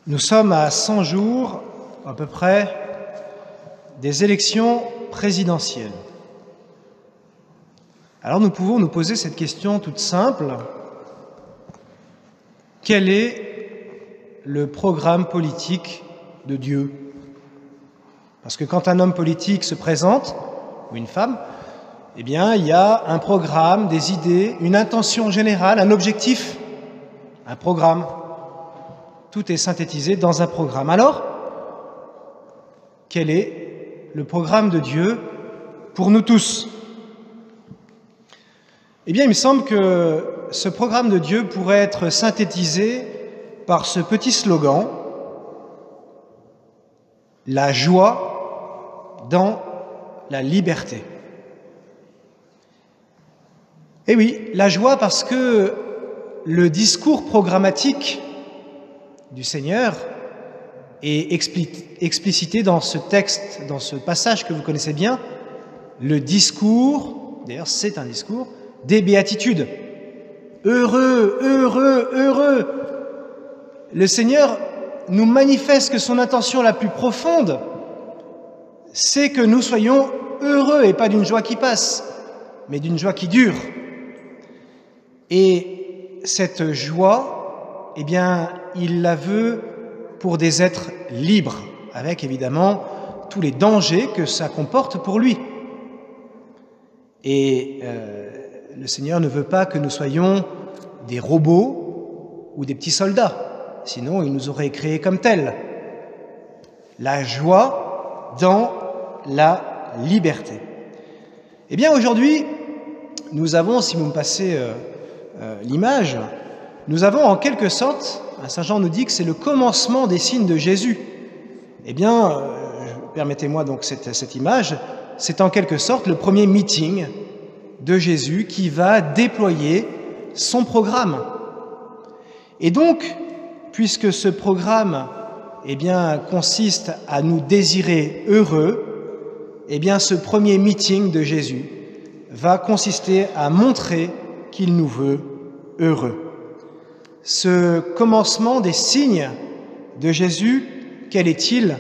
Nous sommes à 100 jours, à peu près, des élections présidentielles. Alors nous pouvons nous poser cette question toute simple. Quel est le programme politique de Dieu? Parce que quand un homme politique se présente, ou une femme, eh bien, il y a un programme, des idées, une intention générale, un objectif, un programme. Tout est synthétisé dans un programme. Alors, quel est le programme de Dieu pour nous tous? Eh bien, il me semble que ce programme de Dieu pourrait être synthétisé par ce petit slogan: la joie dans la liberté. Eh oui, la joie, parce que le discours programmatique du Seigneur est explicité dans ce texte, dans ce passage que vous connaissez bien, le discours, d'ailleurs c'est un discours, des béatitudes. Heureux, heureux, heureux. Le Seigneur nous manifeste que son intention la plus profonde, c'est que nous soyons heureux, et pas d'une joie qui passe, mais d'une joie qui dure. Et cette joie, eh bien, il la veut pour des êtres libres, avec évidemment tous les dangers que ça comporte pour lui. Et le Seigneur ne veut pas que nous soyons des robots ou des petits soldats, sinon il nous aurait créés comme tels. La joie dans la liberté. Eh bien, aujourd'hui, nous avons, si vous me passez l'image, nous avons en quelque sorte, Saint Jean nous dit que c'est le commencement des signes de Jésus. Eh bien, permettez-moi donc cette image, c'est en quelque sorte le premier meeting de Jésus qui va déployer son programme. Et donc, puisque ce programme eh bien, consiste à nous désirer heureux, eh bien, ce premier meeting de Jésus va consister à montrer qu'il nous veut heureux. Ce commencement des signes de Jésus, quel est-il?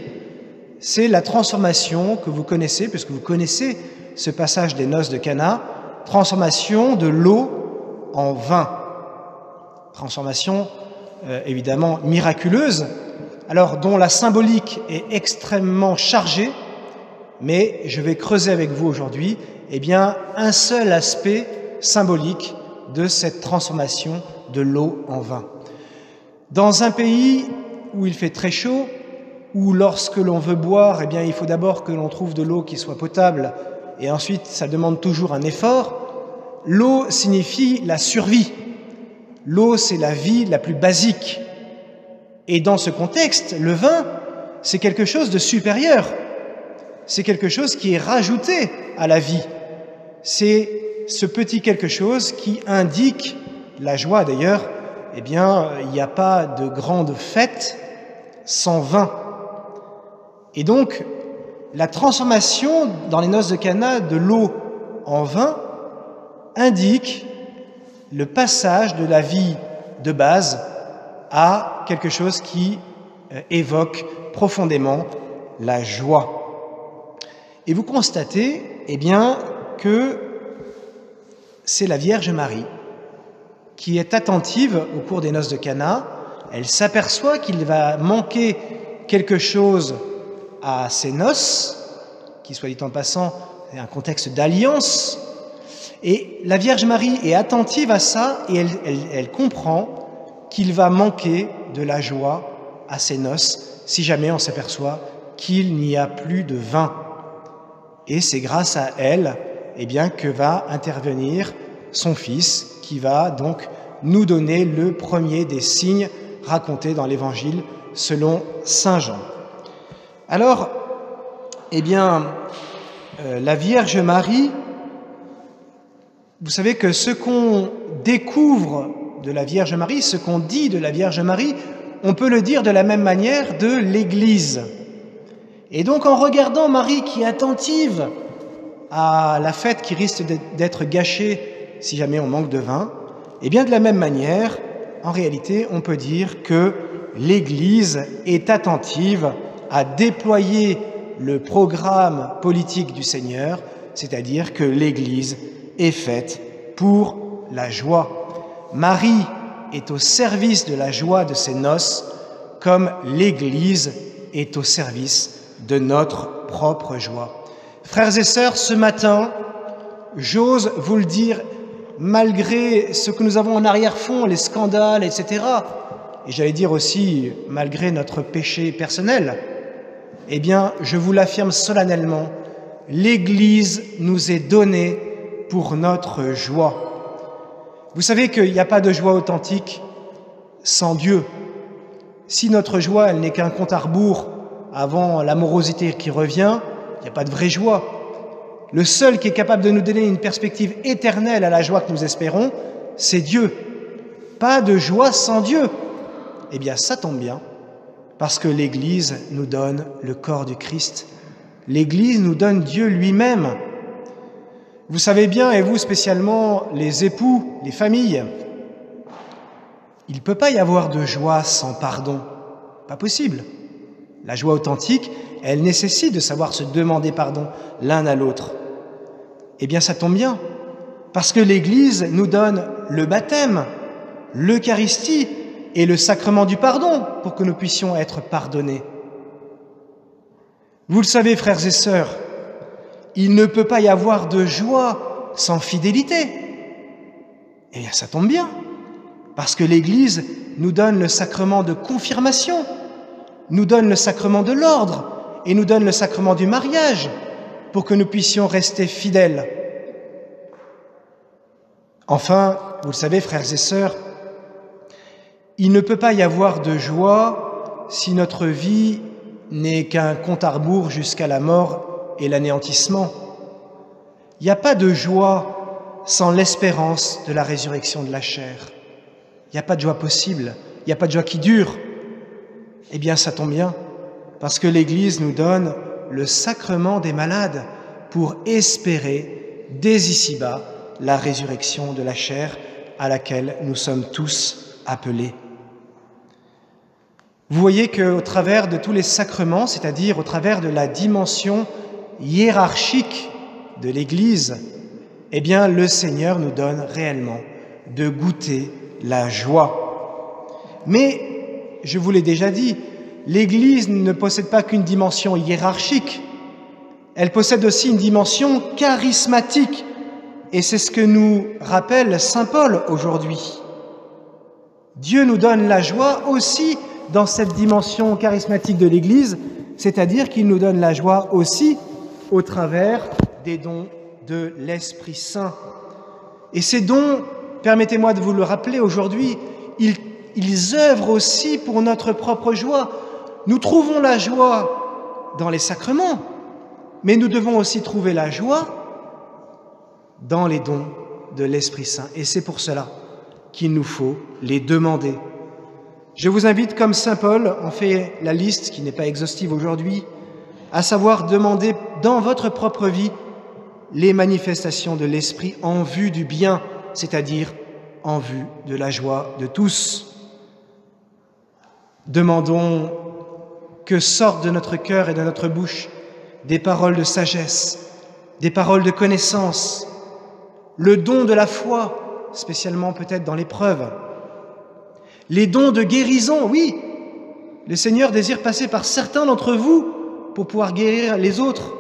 C'est la transformation que vous connaissez, puisque vous connaissez ce passage des noces de Cana, transformation de l'eau en vin. Transformation évidemment miraculeuse, alors dont la symbolique est extrêmement chargée, mais je vais creuser avec vous aujourd'hui eh bien, un seul aspect symbolique de cette transformation de l'eau en vin. Dans un pays où il fait très chaud, où lorsque l'on veut boire, eh bien, il faut d'abord que l'on trouve de l'eau qui soit potable, et ensuite ça demande toujours un effort, l'eau signifie la survie. L'eau, c'est la vie la plus basique. Et dans ce contexte, le vin, c'est quelque chose de supérieur. C'est quelque chose qui est rajouté à la vie. C'est ce petit quelque chose qui indique la joie. D'ailleurs, eh bien, il n'y a pas de grande fête sans vin. Et donc, la transformation dans les noces de Cana de l'eau en vin indique le passage de la vie de base à quelque chose qui évoque profondément la joie. Et vous constatez, eh bien, que c'est la Vierge Marie qui est attentive au cours des noces de Cana. Elle s'aperçoit qu'il va manquer quelque chose à ces noces, qui, soit dit en passant, est un contexte d'alliance. Et la Vierge Marie est attentive à ça et elle comprend qu'il va manquer de la joie à ces noces si jamais on s'aperçoit qu'il n'y a plus de vin. Et c'est grâce à elle eh bien, que va intervenir son Fils, qui va donc nous donner le premier des signes racontés dans l'Évangile selon saint Jean. Alors, eh bien, la Vierge Marie, vous savez que ce qu'on découvre de la Vierge Marie, ce qu'on dit de la Vierge Marie, on peut le dire de la même manière de l'Église. Et donc, en regardant Marie qui est attentive à la fête qui risque d'être gâchée si jamais on manque de vin, eh bien, de la même manière, en réalité, on peut dire que l'Église est attentive à déployer le programme politique du Seigneur, c'est-à-dire que l'Église est faite pour la joie. Marie est au service de la joie de ses noces, comme l'Église est au service de notre propre joie. Frères et sœurs, ce matin, j'ose vous le dire, malgré ce que nous avons en arrière-fond, les scandales, etc., et j'allais dire aussi, malgré notre péché personnel, eh bien, je vous l'affirme solennellement, l'Église nous est donnée pour notre joie. Vous savez qu'il n'y a pas de joie authentique sans Dieu. Si notre joie, elle n'est qu'un compte à rebours avant la morosité qui revient, il n'y a pas de vraie joie. Le seul qui est capable de nous donner une perspective éternelle à la joie que nous espérons, c'est Dieu. Pas de joie sans Dieu. Eh bien, ça tombe bien, parce que l'Église nous donne le corps du Christ. L'Église nous donne Dieu lui-même. Vous savez bien, et vous spécialement, les époux, les familles, il ne peut pas y avoir de joie sans pardon. Pas possible. La joie authentique, elle nécessite de savoir se demander pardon l'un à l'autre. Eh bien, ça tombe bien, parce que l'Église nous donne le baptême, l'Eucharistie et le sacrement du pardon pour que nous puissions être pardonnés. Vous le savez, frères et sœurs, il ne peut pas y avoir de joie sans fidélité. Eh bien, ça tombe bien, parce que l'Église nous donne le sacrement de confirmation, nous donne le sacrement de l'ordre et nous donne le sacrement du mariage pour que nous puissions rester fidèles. Enfin, vous le savez, frères et sœurs, il ne peut pas y avoir de joie si notre vie n'est qu'un compte à rebours jusqu'à la mort et l'anéantissement. Il n'y a pas de joie sans l'espérance de la résurrection de la chair. Il n'y a pas de joie possible, il n'y a pas de joie qui dure. Eh bien, ça tombe bien, parce que l'Église nous donne le sacrement des malades pour espérer, dès ici-bas, la résurrection de la chair à laquelle nous sommes tous appelés. Vous voyez qu'au travers de tous les sacrements, c'est-à-dire au travers de la dimension hiérarchique de l'Église, eh bien, le Seigneur nous donne réellement de goûter la joie. Mais, je vous l'ai déjà dit, l'Église ne possède pas qu'une dimension hiérarchique, elle possède aussi une dimension charismatique, et c'est ce que nous rappelle saint Paul aujourd'hui. Dieu nous donne la joie aussi dans cette dimension charismatique de l'Église, c'est-à-dire qu'il nous donne la joie aussi au travers des dons de l'Esprit Saint. Et ces dons, permettez-moi de vous le rappeler aujourd'hui, ils œuvrent aussi pour notre propre joie. Nous trouvons la joie dans les sacrements, mais nous devons aussi trouver la joie dans les dons de l'Esprit Saint. Et c'est pour cela qu'il nous faut les demander. Je vous invite, comme saint Paul en fait la liste, qui n'est pas exhaustive aujourd'hui, à savoir demander dans votre propre vie les manifestations de l'Esprit en vue du bien, c'est-à-dire en vue de la joie de tous. Demandons que sortent de notre cœur et de notre bouche des paroles de sagesse, des paroles de connaissance, le don de la foi, spécialement peut-être dans l'épreuve, les dons de guérison, oui, le Seigneur désire passer par certains d'entre vous pour pouvoir guérir les autres.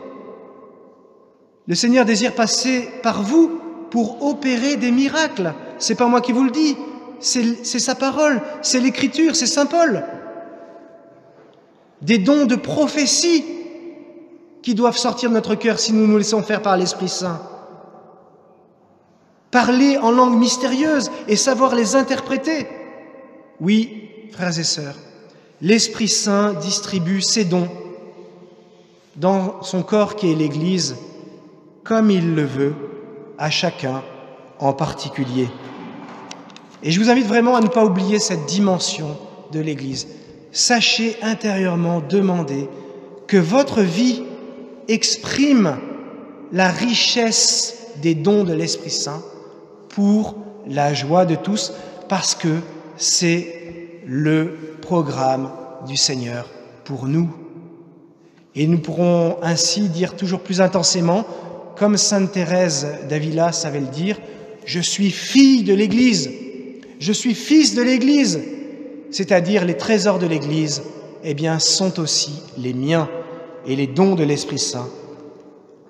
Le Seigneur désire passer par vous pour opérer des miracles. C'est pas moi qui vous le dis, c'est sa parole, c'est l'Écriture, c'est saint Paul. Des dons de prophétie qui doivent sortir de notre cœur si nous nous laissons faire par l'Esprit Saint. Parler en langue mystérieuse et savoir les interpréter. Oui, frères et sœurs, l'Esprit Saint distribue ses dons dans son corps qui est l'Église, comme il le veut, à chacun en particulier. Et je vous invite vraiment à ne pas oublier cette dimension de l'Église. Sachez intérieurement demander que votre vie exprime la richesse des dons de l'Esprit Saint pour la joie de tous, parce que c'est le programme du Seigneur pour nous. Et nous pourrons ainsi dire toujours plus intensément, comme sainte Thérèse d'Avila savait le dire, « Je suis fille de l'Église, je suis fils de l'Église », c'est-à-dire les trésors de l'Église, eh bien, sont aussi les miens, et les dons de l'Esprit Saint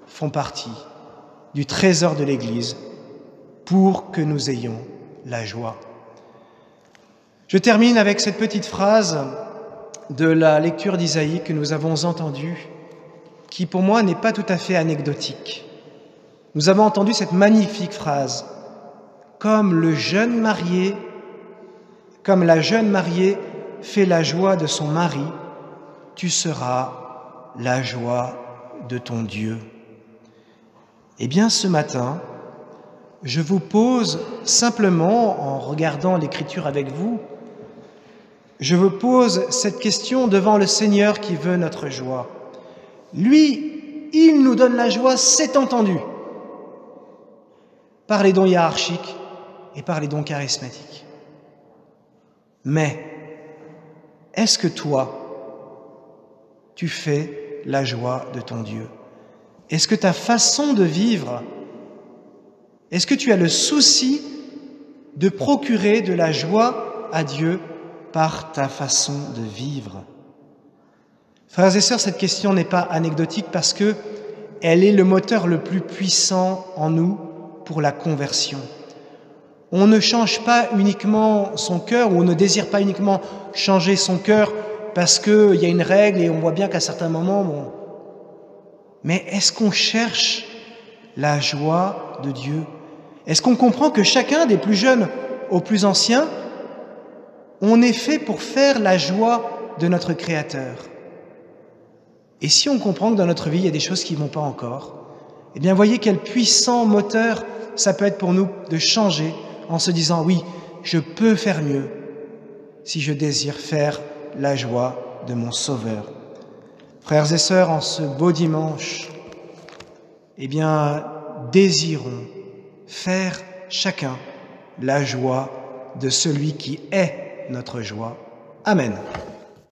font partie du trésor de l'Église pour que nous ayons la joie. Je termine avec cette petite phrase de la lecture d'Isaïe que nous avons entendue, qui pour moi n'est pas tout à fait anecdotique. Nous avons entendu cette magnifique phrase « Comme la jeune mariée fait la joie de son mari, tu seras la joie de ton Dieu. » Eh bien, ce matin, je vous pose simplement, en regardant l'Écriture avec vous, je vous pose cette question devant le Seigneur qui veut notre joie. Lui, il nous donne la joie, c'est entendu, par les dons hiérarchiques et par les dons charismatiques. Mais, est-ce que toi, tu fais la joie de ton Dieu? Est-ce que ta façon de vivre, est-ce que tu as le souci de procurer de la joie à Dieu par ta façon de vivre? Frères et sœurs, cette question n'est pas anecdotique parce que elle est le moteur le plus puissant en nous pour la conversion. On ne change pas uniquement son cœur, ou on ne désire pas uniquement changer son cœur parce qu'il y a une règle et on voit bien qu'à certains moments, bon. Mais est-ce qu'on cherche la joie de Dieu? Est-ce qu'on comprend que chacun, des plus jeunes aux plus anciens, on est fait pour faire la joie de notre Créateur? Et si on comprend que dans notre vie, il y a des choses qui ne vont pas encore, eh bien, voyez quel puissant moteur ça peut être pour nous de changer en se disant « Oui, je peux faire mieux si je désire faire la joie de mon Sauveur. » Frères et sœurs, en ce beau dimanche, eh bien, désirons faire chacun la joie de celui qui est notre joie. Amen.